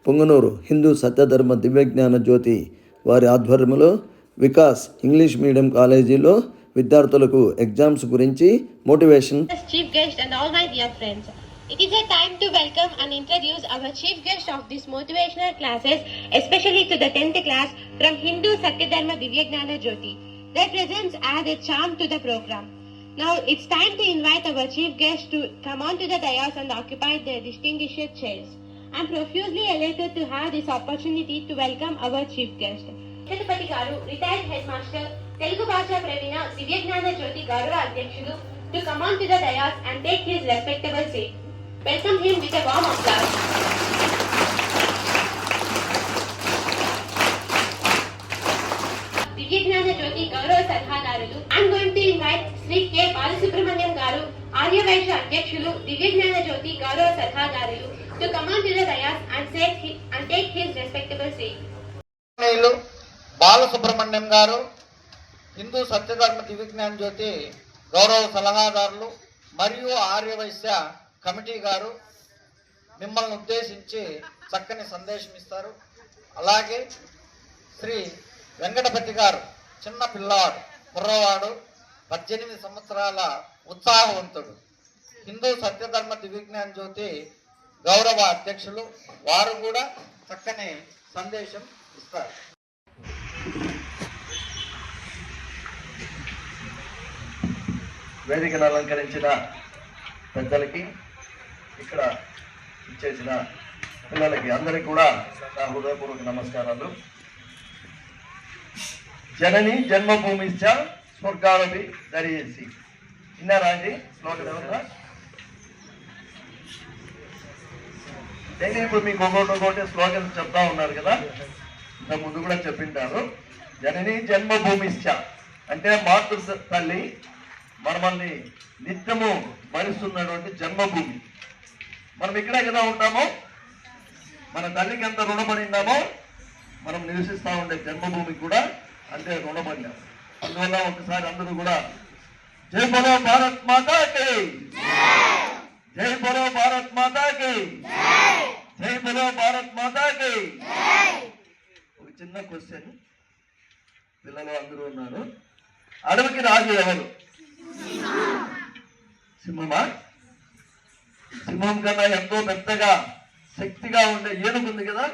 పొంగనూరు హిందూ సత్యధర్మ దివ్యజ్ఞాన జ్యోతి వారి ఆధ్వర్యంలో Vikas English medium కాలేజీలో విద్యార్థులకు ఎగ్జామ్స్ గురించి motivation. Chief guest and all my dear friends, it is a time to welcome and introduce our chief guest of these motivational classes, especially to the 10th class from Hindu Satyadharma Divyagnana Jyoti. Their presence adds a charm to the program. Now it's time to invite our chief guest to come on to the dais and occupy their distinguished chairs. I'm profusely elated to have this opportunity to welcome our chief guest. Chhatrapati Garu, retired headmaster, Telugu Bhasha Pravina, Divyagnana Jyoti Garu Adhyakshudu, to come on to the dais and take his respectable seat. Welcome him with a warm applause. Divyagnana Jyoti Garu Salhadarudu, I'm going to invite Sri K. Balasubramaniam Garu, Arya Vaishya Adhyakshudu, Divyagnana Jyoti Garu Salhadarudu, to come on to the dais and take his respectable seat. Balasubrahmanyam గారు, హిందూ సత్యధర్మ దివ్యజ్ఞాన జ్యోతి గౌరవ సలహాదారులు మరియు Aryavysya committee గారు మిమ్మల్ని ఉద్దేశించి చక్కని సందేశం ఇస్తారు. అలాగే శ్రీ వెంకటపతి గారు, చిన్న పిల్లవాడు, కుర్రవాడు, 18 సంవత్సరాల ఉత్సాహవంతుడు, హిందూ సత్యధర్మ దివ్యజ్ఞాన జ్యోతి గౌరవ అధ్యక్షులు, వారు కూడా చక్కని సందేశం ఇస్తారు. వేదికను అలంకరించిన పెద్దలకి, ఇక్కడ ఇచ్చేసిన పిల్లలకి అందరికీ కూడా నా హృదయపూర్వక నమస్కారాలు. జనని జన్మభూమిశ్చ స్వర్గాలపి దరియేసి. విన్నారా అండి శ్లోకం ఏమన్నా? ఇప్పుడు మీకు ఒక్కొక్కటి స్లోగన్స్ చెప్తా ఉన్నారు కదా, ఇంత ముందు కూడా చెప్పింటారు. జనని జన్మభూమిశ్చ అంటే మాతృ తల్లి మనల్ని నిత్యము భరిస్తున్నటువంటి జన్మభూమి. మనం ఇక్కడే కదా ఉంటామో, మన తల్లికి ఎంత రుణపడి ఉన్నామో మనం నివసిస్తూ ఉండే జన్మభూమికి కూడా అంతే రుణపడినాం. అందువల్ల ఒకసారి అందరూ కూడా జై బలో భారత్ మాతాకి, జై బలో భారత్ మాతాకి, జై బలో భారత్ మాతాకి. ఒక చిన్న క్వశ్చన్, పిల్లలు అందరూ ఉన్నారు. అడవికి రాజు ఎవరు? సింహమా? సింహం కన్నా ఎంతో పెద్దగా శక్తిగా ఉండే ఏనుగు ఉంది కదా,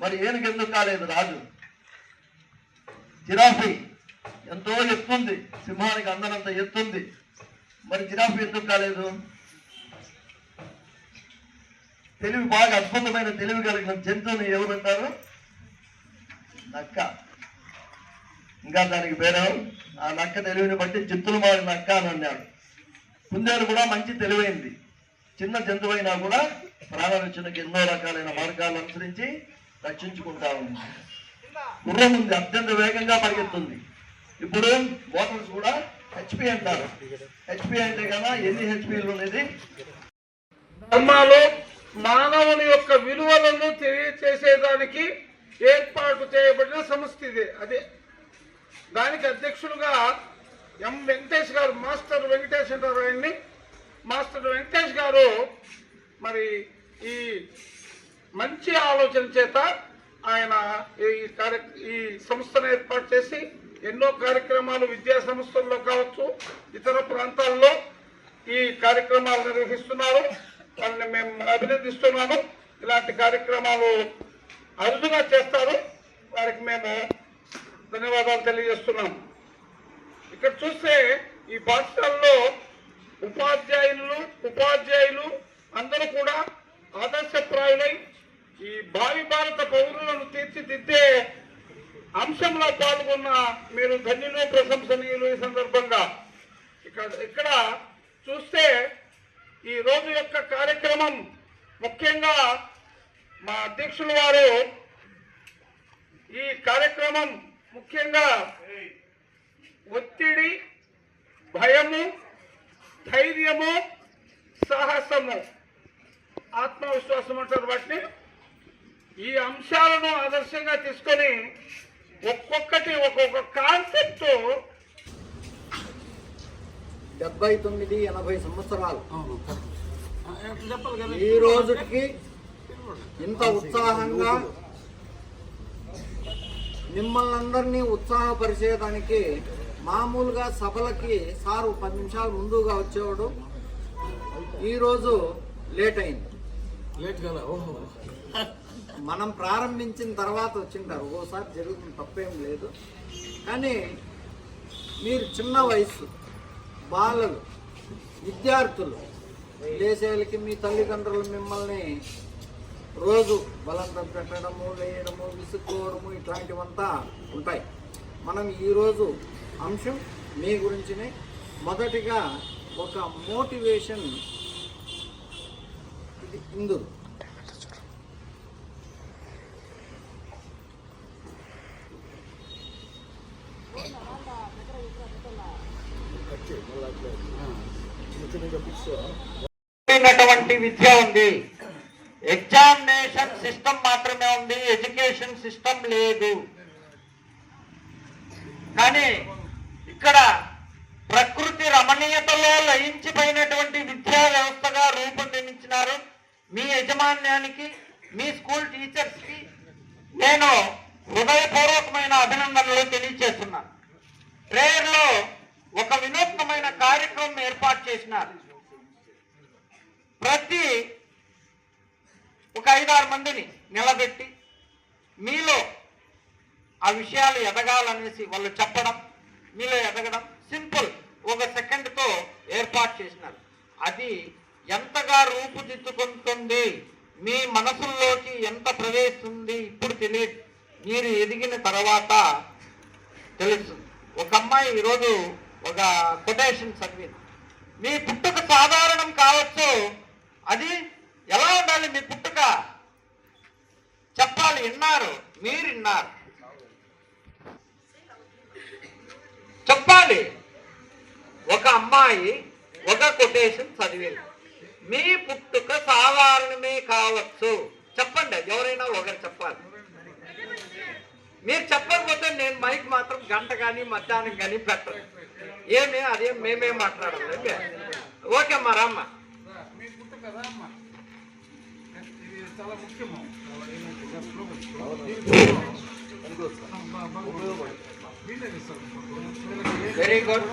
మరి ఏనుగు ఎందుకు కాలేదు రాజు? జిరాఫీ ఎంతో ఎత్తుంది, సింహానికి అందనంత ఎత్తుంది, మరి జిరాఫీ ఎందుకు కాలేదు? తెలివి బాగా అద్భుతమైన తెలివి కలిగిన జంతువుని ఎవరంటారు? నక్క. ఇంకా దానికి పేరు, ఆ నక్క తెలివిని బట్టి జిత్తులు మారి నక్క అని అన్నాడు. కుందేలు కూడా మంచి తెలివైంది, చిన్న జంతువైనా కూడా ప్రాణరక్షణకు ఎన్నో రకాలైన మార్గాలు అనుసరించి రక్షించుకుంటా ఉంది. గుర్రం ఉంది, అత్యంత వేగంగా పరిగెత్తుంది. ఇప్పుడు మోటార్స్ కూడా హెచ్పి అంటారు. హెచ్పి అంటే కదా ఎన్ని హెచ్పిలు అనేది? ధర్మాలు మానవుని యొక్క విలువలను తెలియచేసేదానికి ఏర్పాటు చేయబడిన సంస్థ ఇదే. అదే దానికి అధ్యక్షులుగా ఎం వెంకటేష్ గారు, మాస్టర్ వెంకటేష్ అంటారు ఆయన్ని. మాస్టర్ వెంకటేష్ గారు మరి ఈ మంచి ఆలోచన చేత ఆయన ఈ సంస్థను ఏర్పాటు చేసి ఎన్నో కార్యక్రమాలు విద్యా సంస్థల్లో కావచ్చు, ఇతర ప్రాంతాల్లో ఈ కార్యక్రమాలు నిర్వహిస్తున్నారు. వాళ్ళని మేము అభినందిస్తున్నాము. ఇలాంటి కార్యక్రమాలు అరుదుగా చేస్తారు, వారికి మేము ధన్యవాదాలు తెలియజేస్తున్నాం. ఇక్కడ చూస్తే ఈ పాఠశాలలో ఉపాధ్యాయులు అందరూ కూడా ఆదర్శప్రాయులై ఈ భావి భారత పౌరులను తీర్చిదిద్దే అంశంలో పాల్గొన్న మీరు ధన్యులు, ప్రశంసనీయులు. ఈ సందర్భంగా ఇక్కడ చూస్తే ఈ రోజు యొక్క కార్యక్రమం ముఖ్యంగా మా అధ్యక్షుల వారు ఈ కార్యక్రమం ముఖ్యంగా ఒత్తిడి, భయము, ధైర్యము, సాహసము, ఆత్మవిశ్వాసం అంటారు వాటిని. ఈ అంశాలను ఆదర్శంగా తీసుకొని ఒక్కొక్కటి ఒక్కొక్క కాన్సెప్ట్ 79-80 సంవత్సరాలు ఈ రోజుకి ఇంత ఉత్సాహంగా మిమ్మల్ని అందరినీ ఉత్సాహపరిచేదానికి మామూలుగా సభలకి సారు 10 నిమిషాలు ముందుగా వచ్చేవాడు. ఈరోజు లేట్ అయింది. మనం ప్రారంభించిన తర్వాత వచ్చింటారు, ఒక్కోసారి జరుగుతుంది, తప్పేం లేదు. కానీ మీరు చిన్న వయసు బాలలు, విద్యార్థులు, లేసేళ్ళకి మీ తల్లిదండ్రులు మిమ్మల్ని రోజు బలంతం పెట్టడము, వేయడము, విసుక్కోవడము ఇట్లాంటివంతా ఉంటాయి. మనం ఈరోజు అంశం మీ గురించినే. మొదటిగా ఒక మోటివేషన్ ఇది ఇందు విద్య ఉంది. ఎగ్జామినేషన్ సిస్టమ్ మాత్రమే ఉంది, ఎడ్యుకేషన్ సిస్టమ్ లేదు. కానీ ఇక్కడ ప్రకృతి రమణీయతలో లయించిపోయినటువంటి విద్యా వ్యవస్థగా రూపొందించినారు. మీ యజమాన్యానికి, మీ స్కూల్ టీచర్స్ కి నేను హృదయపూర్వకమైన అభినందనలు తెలియజేస్తున్నాను. ప్రేయర్ లో ఒక వినూత్నమైన కార్యక్రమం ఏర్పాటు చేసినారు. ప్రతి ఒక 5-6 మందిని నిలబెట్టి మీలో ఆ విషయాలు ఎదగాలనేసి వాళ్ళు చెప్పడం, మీలో ఎదగడం సింపుల్ ఒక సెకండ్తో ఏర్పాటు చేసినారు. అది ఎంతగా రూపుదిద్దుకుంటుంది, మీ మనసుల్లోకి ఎంత ప్రవేశిస్తుంది ఇప్పుడు తెలియదు, మీరు ఎదిగిన తర్వాత తెలుస్తుంది. ఒక అమ్మాయి ఈరోజు ఒక కొటేషన్ చదివింది. మీ పుట్టుక సాధారణం కావచ్చు, అది ఎలా ఉండాలి? మీ పుట్టుక చెప్పాలి. విన్నారు, మీరు విన్నారు, చెప్పాలి. ఒక అమ్మాయి ఒక కొటేషన్ చదివింది. మీ పుట్టుక సాధారణమే కావచ్చు. చెప్పండి, అది ఎవరైనా ఒకరు చెప్పాలి. మీరు చెప్పకపోతే నేను మైక్ మాత్రం గంట కానీ మధ్యాహ్నం కానీ పెట్టను. ఏమి అదేం మేమే మాట్లాడాలి. ఓకే అమ్మా, రామ్మా. చాలా ముఖ్యము. Very good.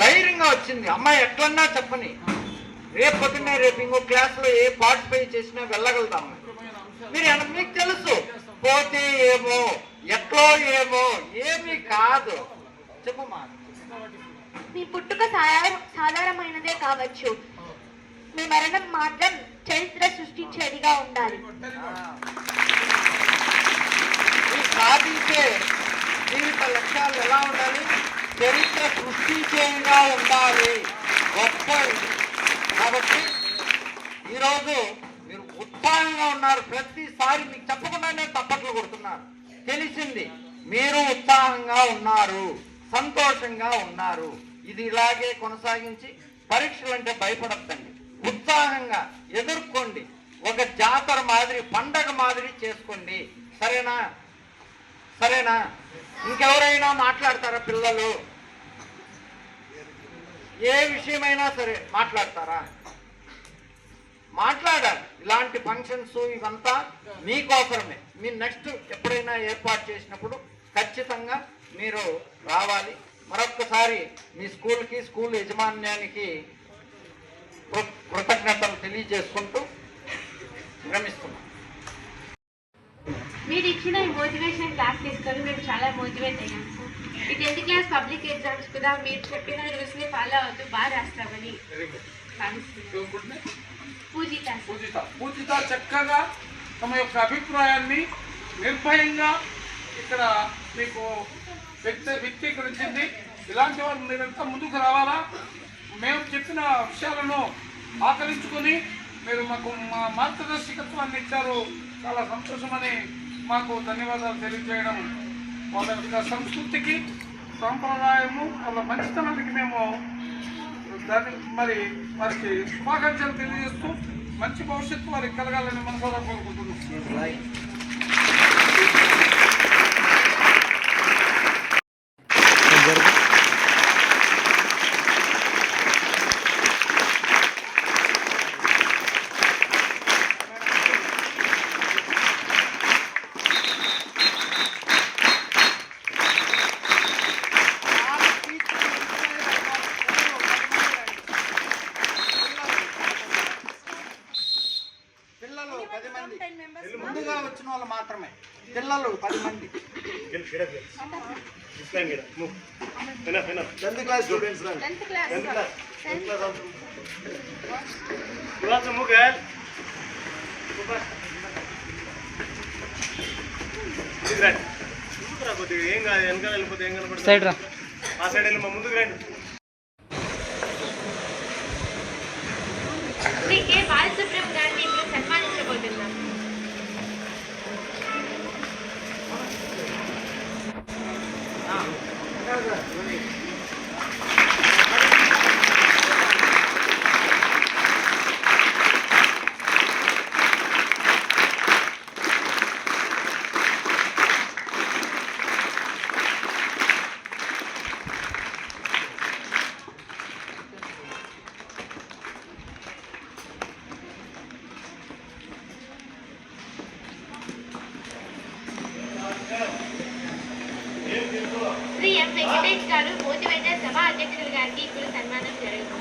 ధైర్యంగా వచ్చింది అమ్మాయి. ఎట్లన్నా చెప్పని, రేపు పొద్దున్నే రేపు ఇంకో క్లాస్ లో ఏ పార్టిసిపేట్ చేసినా వెళ్ళగలుగుతాం. మీరు మీకు తెలుసు, పోతే ఏమో, ఎట్లో ఏమో, ఏమీ కాదు. చెప్పమ్మా. మీ పుట్టుక సాధారణమైనదే కావచ్చు, మీ మరణం మాత్రం చరిత్ర సృష్టించేదిగా ఉండాలి. సాధించే జీవిత లక్ష్యాలు ఎలా ఉండాలి? చరిత్ర సృష్టించేవిగా ఉండాలి. గొప్ప. కాబట్టి ఈరోజు మీరు ఉత్సాహంగా ఉన్నారు. ప్రతిసారి మీకు చెప్పకుండానే తప్పట్లు కొడుతున్నారు. తెలిసింది మీరు ఉత్సాహంగా ఉన్నారు, సంతోషంగా ఉన్నారు. ఇది ఇలాగే కొనసాగించి పరీక్షలు అంటే భయపడద్దండి, ఉత్సాహంగా ఎదుర్కోండి. ఒక జాతర మాదిరి, పండగ మాదిరి చేసుకోండి. సరేనా? సరేనా? ఇంకెవరైనా మాట్లాడతారా? పిల్లలు ఏ విషయమైనా సరే మాట్లాడతారా? మాట్లాడాలి. ఇలాంటి ఫంక్షన్స్ ఇవంతా మీకోసరమే. మీరు నెక్స్ట్ ఎప్పుడైనా ఏర్పాటు చేసినప్పుడు ఖచ్చితంగా మీరు రావాలి. మరొక్కసారి మీ స్కూల్కి, స్కూల్ యజమాన్యానికి కృతజ్ఞతలు తెలియజేసుకుంటూ విరమిస్తున్నాం. మీరు ఇచ్చిన ఈ మోటివేషన్ క్లాస్ తీసుకొని మేము చాలా మోటివేట్ అయ్యాం సార్. ఈ 10th క్లాస్ పబ్లిక్ ఎగ్జామ్స్ కూడా మీరు చెప్పిన రూల్స్ని ఫాలో అవుతూ బాగా రాస్తామని భావిస్తున్నాం. పూజిత చక్కగా తమ యొక్క అభిప్రాయాన్ని నిర్భయంగా ఇక్కడ మీకు వ్యక్తీకరించింది. ఇలాంటి వాళ్ళు మీరంతా ముందుకు రావాలా. మేము చెప్పిన విషయాలను ఆకలించుకొని మీరు మాకు మా మార్గదర్శకత్వాన్ని ఇచ్చారు. చాలా సంతోషమని మాకు ధన్యవాదాలు తెలియజేయడం. వాళ్ళ యొక్క సంస్కృతికి, సాంప్రదాయము, వాళ్ళ మంచితనానికి మేము వారికి శుభాకాంక్షలు తెలియజేస్తూ మంచి భవిష్యత్తు వారికి కలగాలని మనసారా కోరుకుంటున్నాం. ముందుగా వచ్చిన వాళ్ళు మాత్రమే, పిల్లలు 10 మంది. 10th క్లాస్ స్టూడెంట్స్ రండి. 10th క్లాస్ ఏం కాదు, వెనకాల వెళ్ళిపోతే ఏం కనపడుతుంది? సైడ్ రా, ఆ సైడ్ వెళ్ళి మా ముందుకు రండి. శ్రీ కె బాలసుబ్రహ్మణ్యం గారిని ఇప్పుడు సన్మానించబోతున్నాం. శ్రీ ఎం వెంకటేష్ గారు మోటివేటర్ సభ అధ్యక్షులు గారికి ఇప్పుడు సన్మానం జరుగుతుంది.